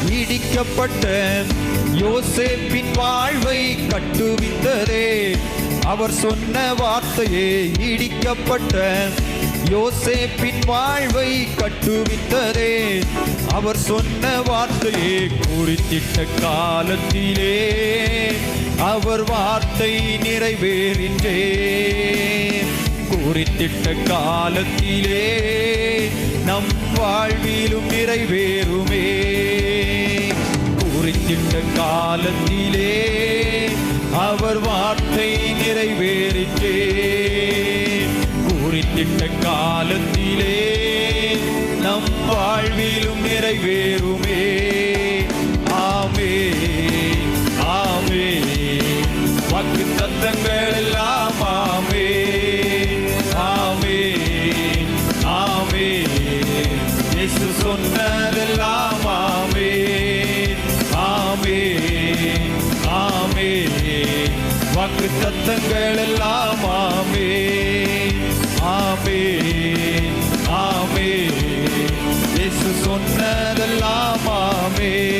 இடிக்கப்பட்ட யோசேப்பின் வாழ்வை கட்டுவித்ததே. அவர் சொன்ன வார்த்தையே இடிக்கப்பட்ட யோசேப்பின் வாழ்வை கட்டுவித்ததே. அவர் சொன்ன வார்த்தையே குறித்திட்ட காலத்திலே அவர் வார்த்தை நிறைவேறின்றே. குறித்திட்ட காலத்திலே நம் வாழ்விலும் நிறைவேறுமே. குறித்திட்ட காலத்திலே அவர் வார்த்தை நிறைவேறிற்றே. குறித்திட்ட காலத்திலே நம் வாழ்விலும் நிறைவேறுமே. ஆமென், ஆமென். வாக்குத்தத்தங்கள் எல்லாம் ஆமென், ஆமென், ஆமென். இயேசு சொன்னதெல்லாம் ஆமென், ஆமென், ஆமென். வாக்குத்தத்தங்கள் எல்லாம் ஆமென், ஆமென், ஆமென். இயேசு சொன்னதெல்லாம் ஆமென்.